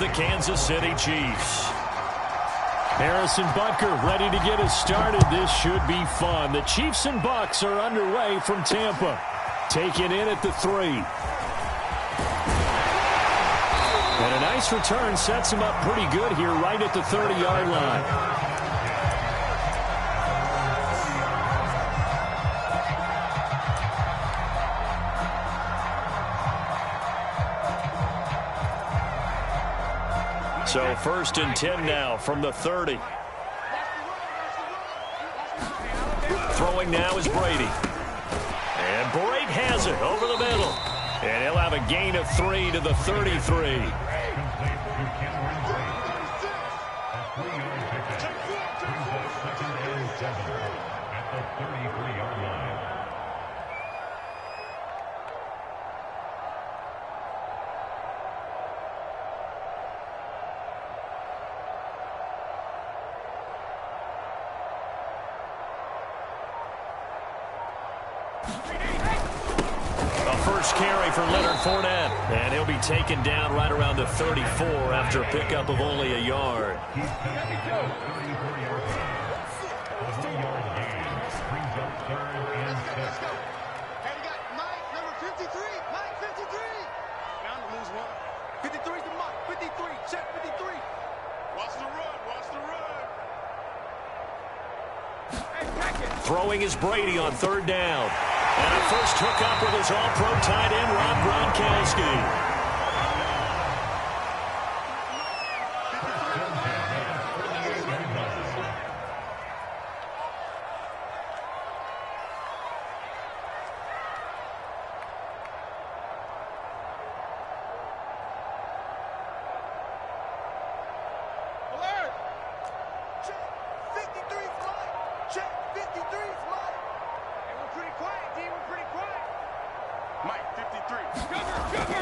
the Kansas City Chiefs. Harrison Butker ready to get us started. This should be fun. The Chiefs and Bucs are underway from Tampa. Taken in at the 3. And a nice return sets him up pretty good here right at the 30-yard line. So 1st and 10 now from the 30. Throwing now is Brady. And Brady has it over the middle. And he'll have a gain of 3 to the 33. Carry for Leonard Fournette, and he'll be taken down right around the 34 after a pickup of only a yard. Throwing is Brady on 3rd down. And a first hookup with his all-pro tight end, Rob Gronkowski.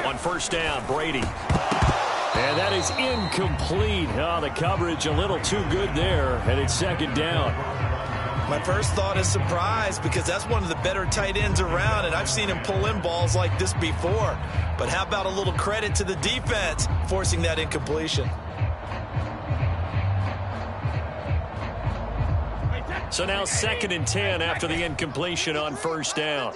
On 1st down, Brady. And that is incomplete. Oh, the coverage a little too good there, and it's 2nd down. My first thought is surprise because that's one of the better tight ends around, and I've seen him pull in balls like this before. But how about a little credit to the defense forcing that incompletion? So now 2nd and 10 after the incompletion on 1st down.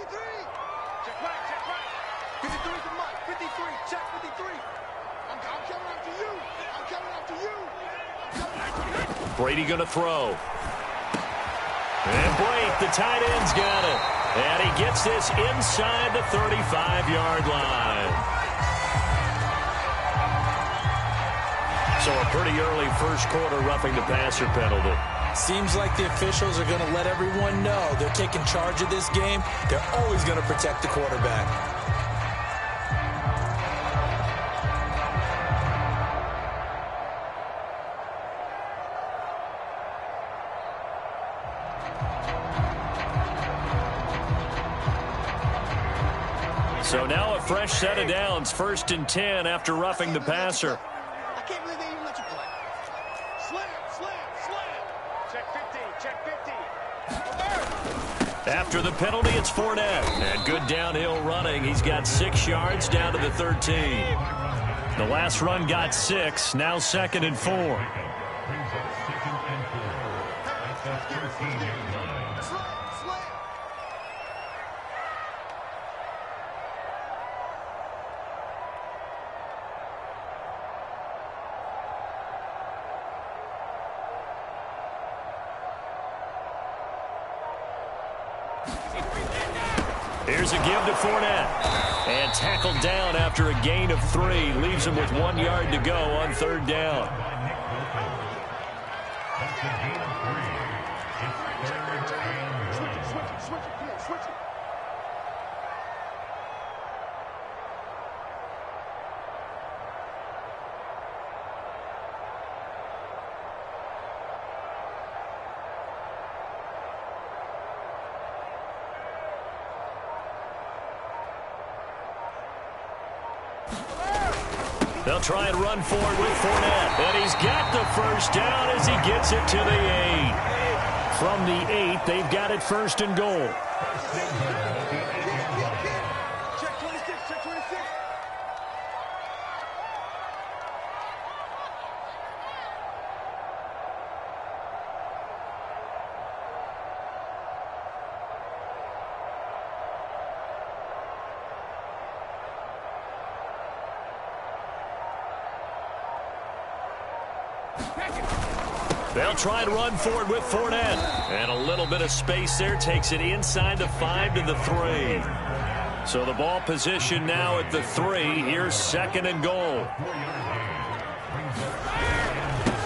Brady going to throw. And Blake, the tight end's got it. And he gets this inside the 35-yard line. So a pretty early first quarter roughing the passer penalty. Seems like the officials are going to let everyone know they're taking charge of this game. They're always going to protect the quarterback. So now a fresh set of downs, 1st and 10 after roughing the passer. I can't believe they even let you play. Slam, slam, slam. Check 50, check 50. After the penalty, it's Fournette. And good downhill running. He's got 6 yards down to the 13. The last run got 6. Now 2nd and 4. Here's a give to Fournette. And tackled down after a gain of 3. Leaves him with 1 yard to go on 3rd down. They'll try and run forward with Fournette. And he's got the first down as he gets it to the 8. From the 8, they've got it 1st and goal. Check 26, check 26. They'll try and run for it with Fournette. And a little bit of space there takes it inside the 5 to the 3. So the ball position now at the 3. Here's 2nd and goal.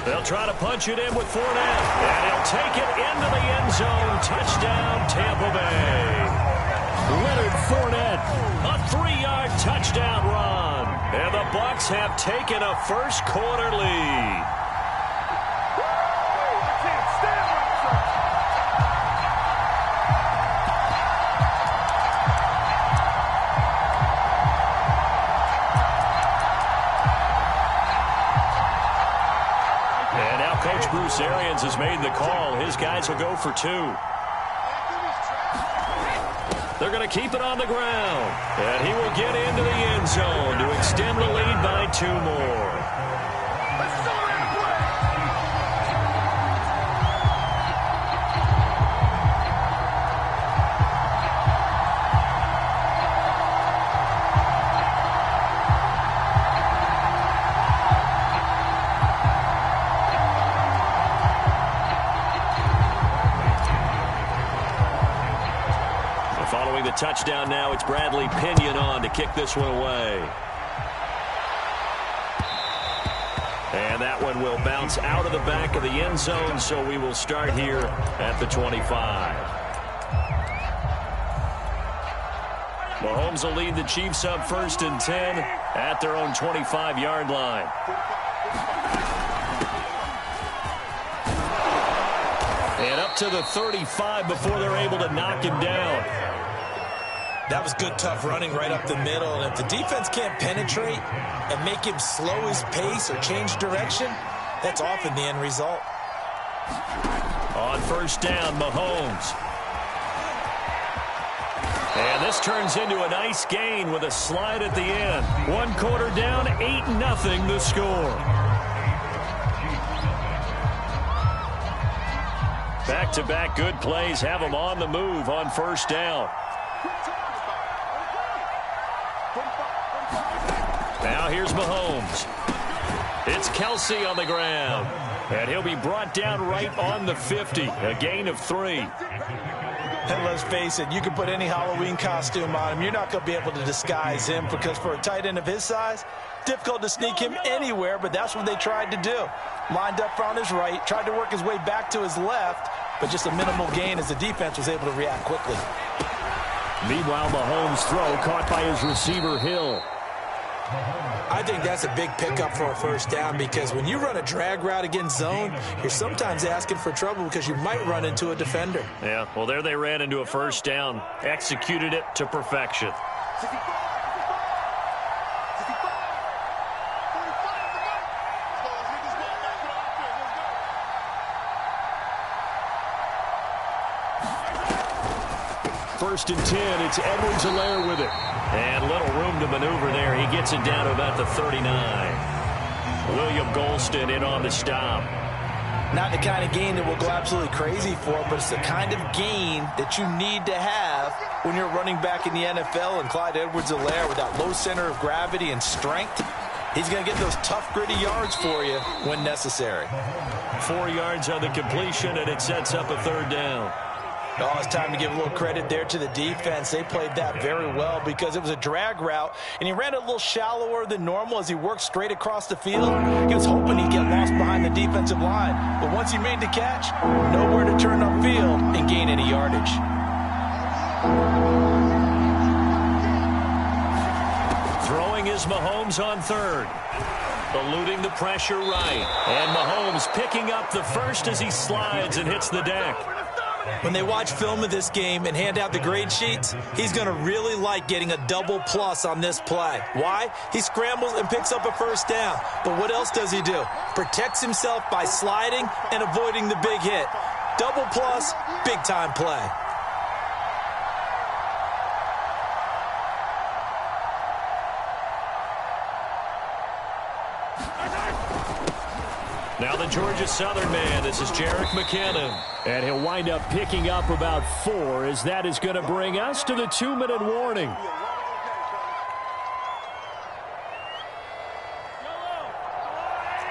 They'll try to punch it in with Fournette. And he'll take it into the end zone. Touchdown, Tampa Bay. Leonard Fournette, a 3-yard touchdown run. And the Bucs have taken a first quarter lead. Coach Bruce Arians has made the call. His guys will go for 2. They're going to keep it on the ground. And he will get into the end zone to extend the lead by 2 more. Following the touchdown now, it's Bradley Pinion on to kick this one away. And that one will bounce out of the back of the end zone, so we will start here at the 25. Mahomes will lead the Chiefs up 1st and 10 at their own 25-yard line. And up to the 35 before they're able to knock him down. That was good, tough running right up the middle. And if the defense can't penetrate and make him slow his pace or change direction, that's often the end result. On 1st down, Mahomes. And this turns into a nice gain with a slide at the end. 1 quarter down, 8-0 the score. Back-to-back good plays have them on the move on 1st down. Now here's Mahomes. It's Kelsey on the ground. And he'll be brought down right on the 50. A gain of 3. And let's face it, you can put any Halloween costume on him. You're not going to be able to disguise him because for a tight end of his size, difficult to sneak him anywhere, but that's what they tried to do. Lined up on his right, tried to work his way back to his left, but just a minimal gain as the defense was able to react quickly. Meanwhile, Mahomes' throw caught by his receiver, Hill. I think that's a big pickup for a 1st down because when you run a drag route against zone, you're sometimes asking for trouble because you might run into a defender. Yeah, well, there they ran into a 1st down. Executed it to perfection. First and 10, it's Edwards-Helaire with it. And little room to maneuver there. He gets it down to about the 39. William Golston in on the stop. Not the kind of gain that will go absolutely crazy for, but it's the kind of gain that you need to have when you're running back in the NFL. And Clyde Edwards-Helaire with that low center of gravity and strength, he's going to get those tough, gritty yards for you when necessary. 4 yards on the completion, and it sets up a 3rd down. Oh, it's time to give a little credit there to the defense. They played that very well because it was a drag route, and he ran it a little shallower than normal as he worked straight across the field. He was hoping he'd get lost behind the defensive line, but once he made the catch, nowhere to turn upfield and gain any yardage. Throwing is Mahomes on 3rd. Eluding the pressure right. And Mahomes picking up the first as he slides and hits the deck. When they watch film of this game and hand out the grade sheets, he's going to really like getting a double plus on this play. Why? He scrambles and picks up a 1st down. But what else does he do? Protects himself by sliding and avoiding the big hit. Double plus, big-time play. Now the Georgia Southern man, this is Jerick McKinnon. And he'll wind up picking up about 4 as that is going to bring us to the 2-minute warning.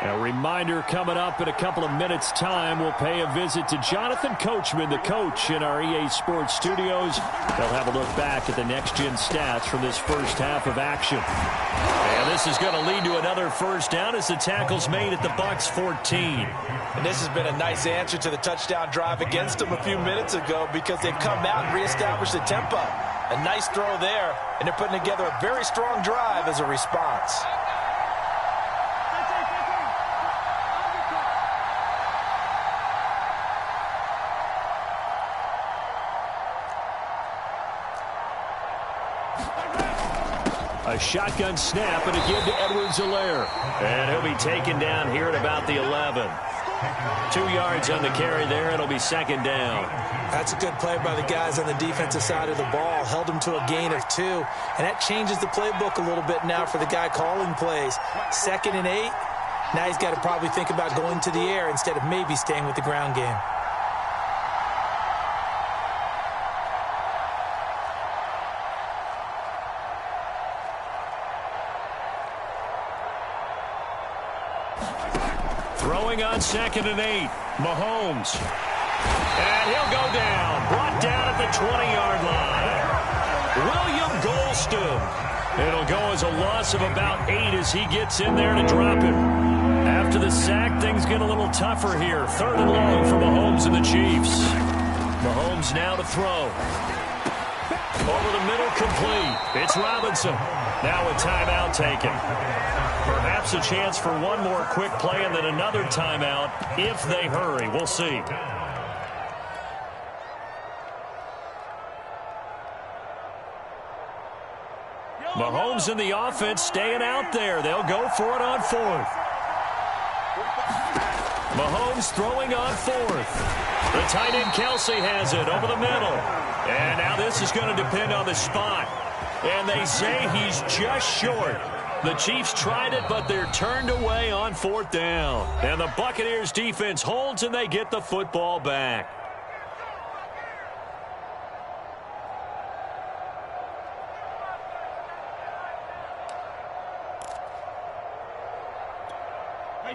A reminder coming up in a couple of minutes' time. We'll pay a visit to Jonathan Coachman, the coach in our EA Sports studios. They'll have a look back at the next-gen stats from this first half of action. And this is going to lead to another first down as the tackle's made at the Bucs 14. And this has been a nice answer to the touchdown drive against them a few minutes ago because they've come out and reestablished the tempo. A nice throw there, and they're putting together a very strong drive as a response. A shotgun snap and a give to Edwards-Helaire. And he'll be taken down here at about the 11. 2 yards on the carry there. It'll be second down. That's a good play by the guys on the defensive side of the ball. Held them to a gain of 2. And that changes the playbook a little bit now for the guy calling plays. 2nd and 8. Now he's got to probably think about going to the air instead of maybe staying with the ground game. Throwing on 2nd and 8. Mahomes. And he'll go down. Brought down at the 20-yard line. William Golston. It'll go as a loss of about 8 as he gets in there to drop him. After the sack, things get a little tougher here. 3rd and long for Mahomes and the Chiefs. Mahomes now to throw. Over the middle, complete. It's Robinson. Now a timeout taken. Perhaps a chance for one more quick play and then another timeout if they hurry. We'll see. Mahomes and the offense staying out there. They'll go for it on 4th. Mahomes throwing on 4th. The tight end Kelsey has it over the middle. And now this is going to depend on the spot. And they say he's just short. The Chiefs tried it, but they're turned away on 4th down. And the Buccaneers defense holds, and they get the football back.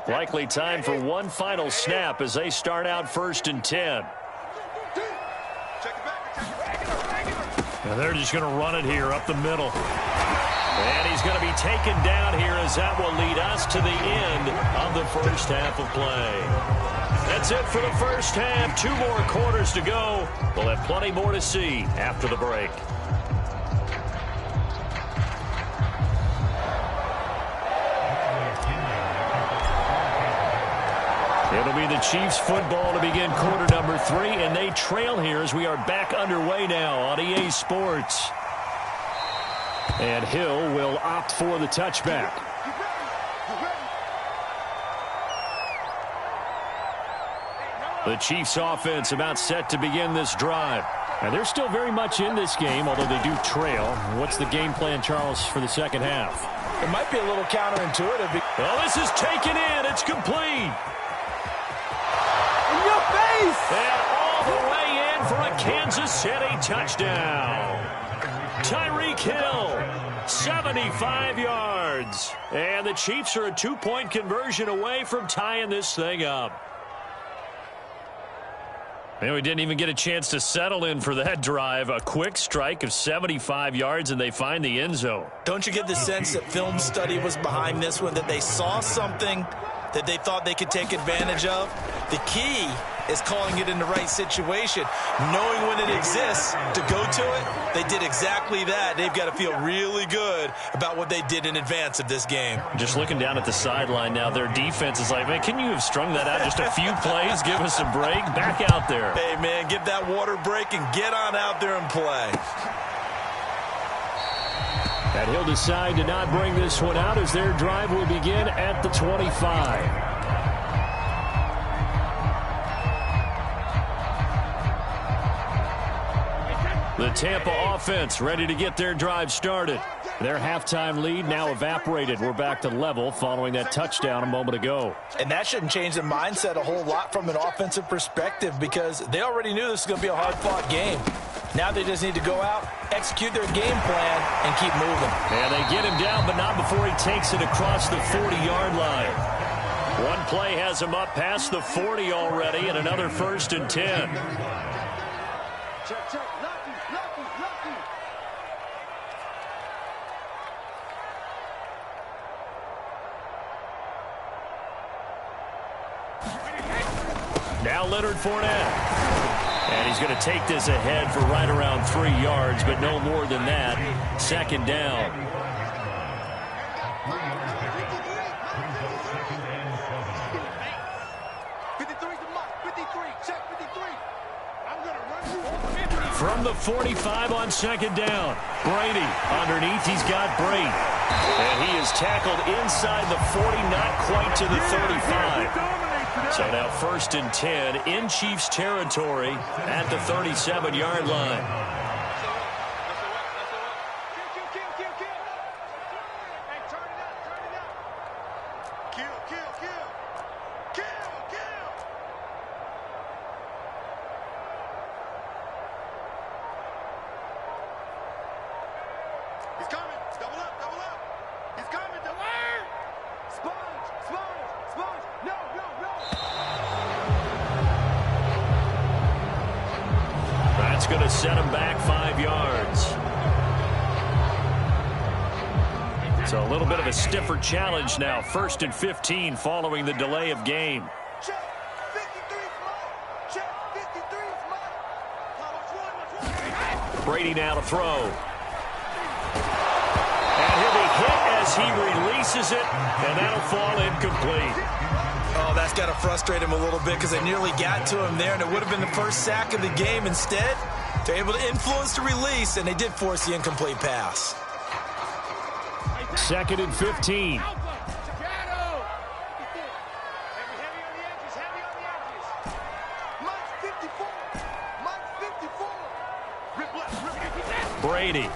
Likely time for one final snap as they start out 1st and 10. And they're just going to run it here up the middle. And he's going to be taken down here as that will lead us to the end of the first half of play. That's it for the first half. 2 more quarters to go. We'll have plenty more to see after the break. It'll be the Chiefs football to begin quarter number 3, and they trail here as we are back underway now on EA Sports. And Hill will opt for the touchback. The Chiefs offense about set to begin this drive. And they're still very much in this game, although they do trail. What's the game plan, Charles, for the second half? It might be a little counterintuitive. Well, this is taken in. It's complete. And all the way in for a Kansas City touchdown. Tyreek Hill, 75 yards. And the Chiefs are a 2-point conversion away from tying this thing up. And we didn't even get a chance to settle in for that drive. A quick strike of 75 yards, and they find the end zone. Don't you get the sense that film study was behind this one, that they saw something that they thought they could take advantage of? The key is calling it in the right situation, knowing when it exists to go to it. They did exactly that. They've got to feel really good about what they did in advance of this game. Just looking down at the sideline now, their defense is like, man, can you have strung that out just a few plays? Give us a break. Back out there. Hey, man, give that water break and get on out there and play. And he'll decide to not bring this one out as their drive will begin at the 25. The Tampa offense ready to get their drive started. Their halftime lead now evaporated. We're back to level following that touchdown a moment ago. And that shouldn't change the mindset a whole lot from an offensive perspective because they already knew this was going to be a hard-fought game. Now they just need to go out, execute their game plan, and keep moving. And they get him down, but not before he takes it across the 40-yard line. One play has him up past the 40 already, and another 1st and 10. Check, check. Lucky, lucky, lucky. Now Leonard Fournette. And he's going to take this ahead for right around 3 yards, but no more than that. 2nd down. 53's the mark. 53. Check 53. I'm going to run you off. From the 45 on 2nd down. Brady underneath. He's got Brady. And he is tackled inside the 40, not quite to the 35. So now 1st and 10 in Chiefs territory at the 37-yard line. He's coming. Double up, double up. He's coming. Double up. Sponge, sponge, sponge. No, no, no. That's going to set him back 5 yards. So a little bit of a stiffer challenge now. 1st and 15 following the delay of game. Check. 53's mine. Check. 53's mine. Let's run. Brady now to throw. And he'll be hit as he releases it, and that'll fall incomplete. Oh, that's got to frustrate him a little bit because they nearly got to him there, and it would have been the first sack of the game. Instead, they're able to influence the release, and they did force the incomplete pass. 2nd and 15. Heavy on the edges, heavy on the edges. Mike's 54. Mike's 54. Rip left, rip left. Brady.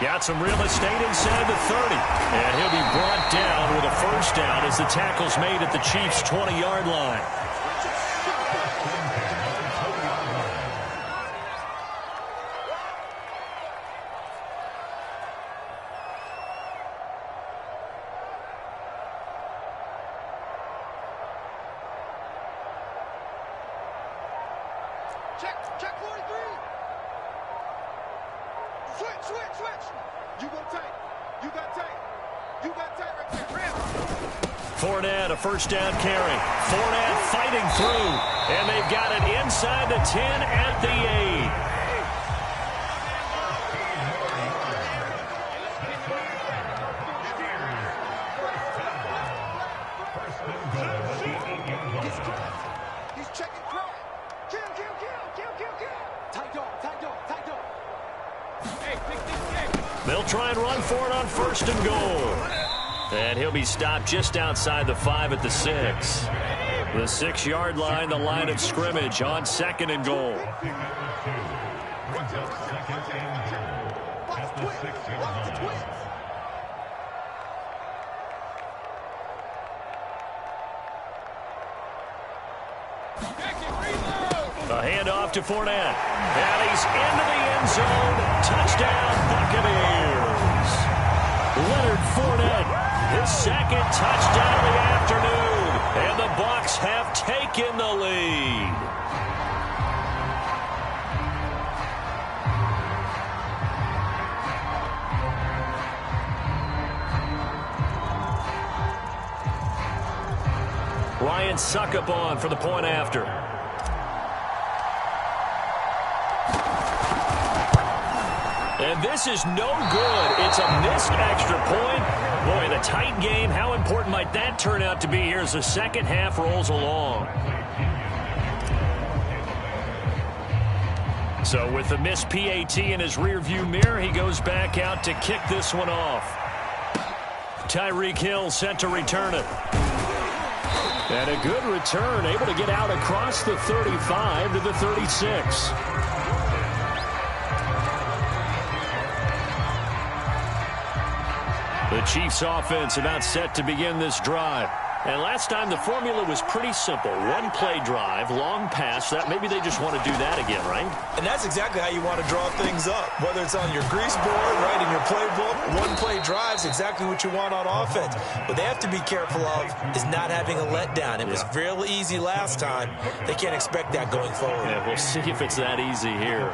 Got some real estate inside the 30. And he'll be brought down with a 1st down as the tackle's made at the Chiefs' 20-yard line. Check 43. Switch. You go tight. You got tight. You got tight right there. Ram. Fournette, a 1st down carry. Fournette fighting through. And they've got it inside the 10 at the 8. He's checking crowd. Kill. Tight dog. Hey, pick this game. They'll try and run for it on 1st and goal. And he'll be stopped just outside the 5 at the 6. The 6-yard line, the line of scrimmage on 2nd and goal. Watch the twins. A handoff to Fournette. And he's into the end zone. Touchdown, Buccaneers. Leonard Fournette, his 2nd touchdown of the afternoon. And the Bucs have taken the lead. Ryan Suckup on for the point after. And this is no good. It's a missed extra point. Boy, the tight game, how important might that turn out to be here as the 2nd half rolls along? So with the missed PAT in his rearview mirror, he goes back out to kick this one off. Tyreek Hill set to return it. And a good return, able to get out across the 35 to the 36. The Chiefs offense about set to begin this drive. And last time the formula was pretty simple. One play drive, long pass. That maybe they just want to do that again, right? And that's exactly how you want to draw things up. Whether it's on your grease board, right, in your playbook, one play drive is exactly what you want on offense. What they have to be careful of is not having a letdown. It was real easy last time. They can't expect that going forward. Yeah, we'll see if it's that easy here.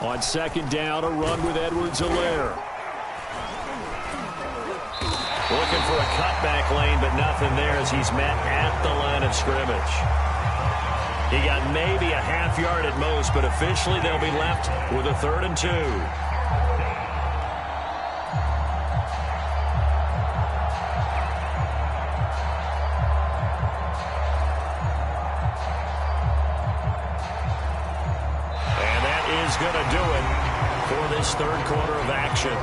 On second down, a run with Edwards-Helaire. Looking for a cutback lane, but nothing there as he's met at the line of scrimmage. He got maybe a half yard at most, but officially they'll be left with a 3rd and 2. Going to do it for this 3rd quarter of action.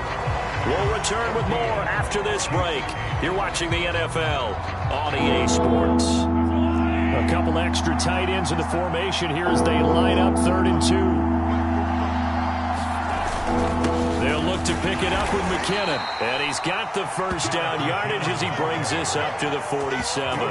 We'll return with more after this break. You're watching the NFL on EA Sports. A couple extra tight ends in the formation here as they line up 3rd and 2. They'll look to pick it up with McKinnon. And he's got the first down yardage as he brings this up to the 47.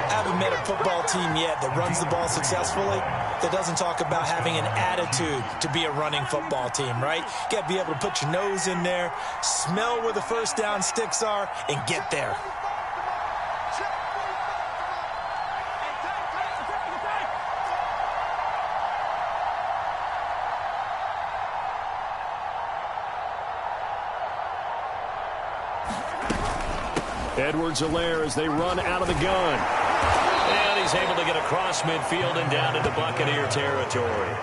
I haven't met a football team yet that runs the ball successfully that doesn't talk about having an attitude to be a running football team, right? You got to be able to put your nose in there, smell where the first down sticks are, and get there. Edwards-Helaire as they run out of the gun. And he's able to get across midfield and down into Buccaneer territory.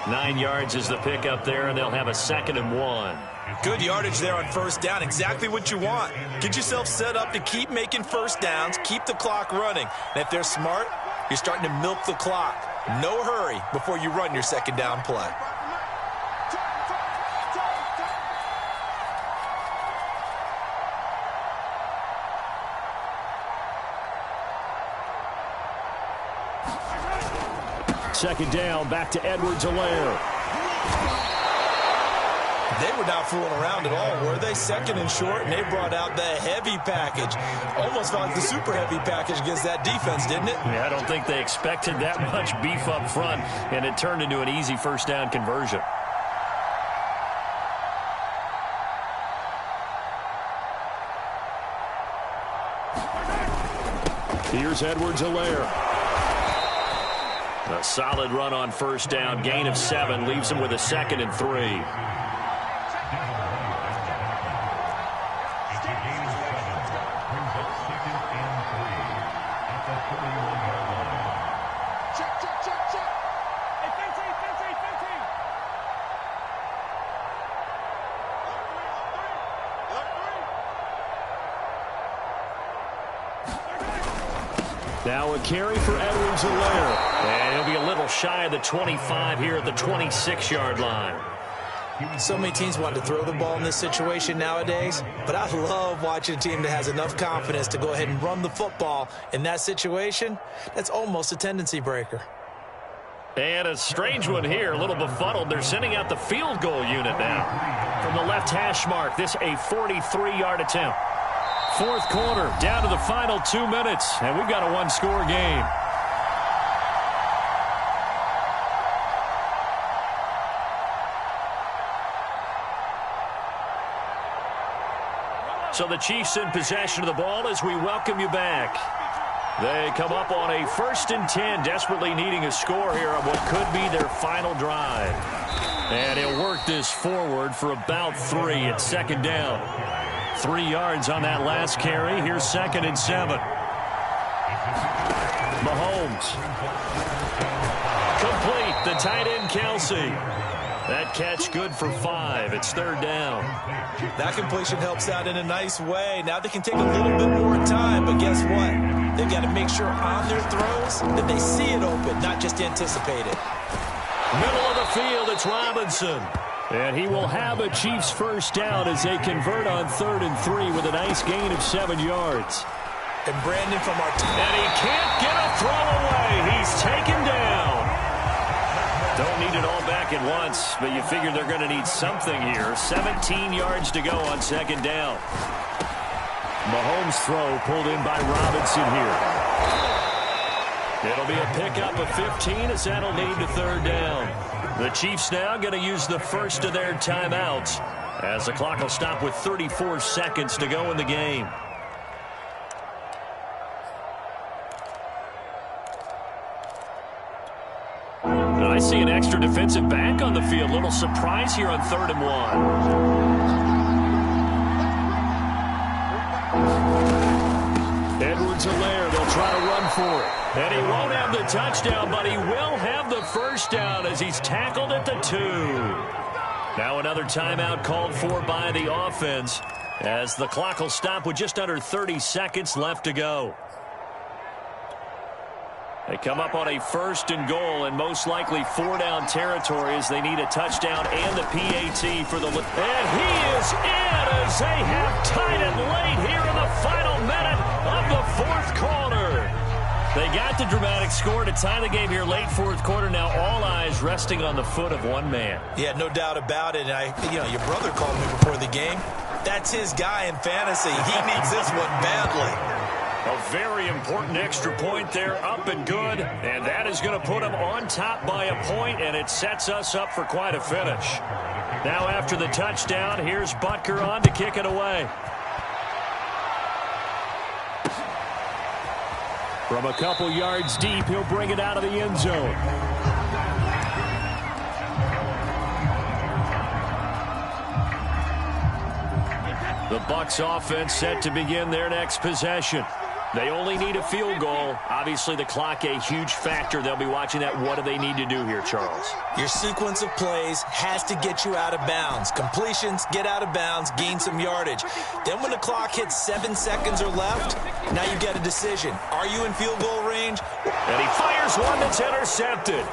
9 yards is the pickup there, and they'll have a 2nd and 1. Good yardage there on first down. Exactly what you want. Get yourself set up to keep making first downs, keep the clock running. And if they're smart, you're starting to milk the clock. No hurry before you run your 2nd down play. Second down, back to Edwards-Helaire. They were not fooling around at all, were they? 2nd and short, and they brought out the heavy package. Almost felt like the super heavy package against that defense, didn't it? Yeah, I don't think they expected that much beef up front, and it turned into an easy first down conversion. Here's Edwards-Helaire. A solid run on first down. Gain of 7 leaves him with a 2nd and 3. Now a carry for Edwards-Helaire. And he'll be a little shy of the 25 here at the 26-yard line. So many teams want to throw the ball in this situation nowadays, but I love watching a team that has enough confidence to go ahead and run the football in that situation. That's almost a tendency breaker. And a strange one here, a little befuddled. They're sending out the field goal unit now. From the left hash mark, this a 43-yard attempt. 4th quarter, down to the final 2 minutes, and we've got a 1-score game. So the Chiefs in possession of the ball as we welcome you back. They come up on a 1st and 10, desperately needing a score here on what could be their final drive. And he'll work this forward for about 3 at 2nd down. 3 yards on that last carry. Here's 2nd and 7. Mahomes. Complete. The tight end, Kelsey. That catch good for 5. It's 3rd down. That completion helps out in a nice way. Now they can take a little bit more time, but guess what? They've got to make sure on their throws that they see it open, not just anticipate it. Middle of the field, it's Robinson. And he will have a Chiefs first down as they convert on 3rd and 3 with a nice gain of 7 yards. And Brandon from our team. And he can't get a throw away. He's taken down. Don't need it all back at once, but you figure they're going to need something here. 17 yards to go on 2nd down. Mahomes' throw pulled in by Robinson here. It'll be a pickup of 15 as that'll lead to 3rd down. The Chiefs now going to use the first of their timeouts as the clock will stop with 34 seconds to go in the game. I see an extra defensive back on the field. Little surprise here on 3rd and 1. Edwards-Helaire, they'll try to run for it. And he won't have the touchdown, but he will have the first down as he's tackled at the 2. Now another timeout called for by the offense as the clock will stop with just under 30 seconds left to go. They come up on a 1st and goal and most likely 4-down territory as they need a touchdown and the PAT for the... And he is in as they have tied it late here in the final minute of the 4th quarter. They got the dramatic score to tie the game here late 4th quarter. Now all eyes resting on the foot of one man. Yeah, no doubt about it. And your brother called me before the game. That's his guy in fantasy. He needs this one badly. A very important extra point there, up and good, and that is going to put them on top by a point, and it sets us up for quite a finish. Now after the touchdown, here's Butker on to kick it away. From a couple yards deep, he'll bring it out of the end zone. The Bucs offense set to begin their next possession. They only need a field goal. Obviously, the clock a huge factor. They'll be watching that. What do they need to do here, Charles? Your sequence of plays has to get you out of bounds. Completions, get out of bounds, gain some yardage. Then when the clock hits 7 seconds or left, now you get a decision. Are you in field goal range? And he fires one that's intercepted.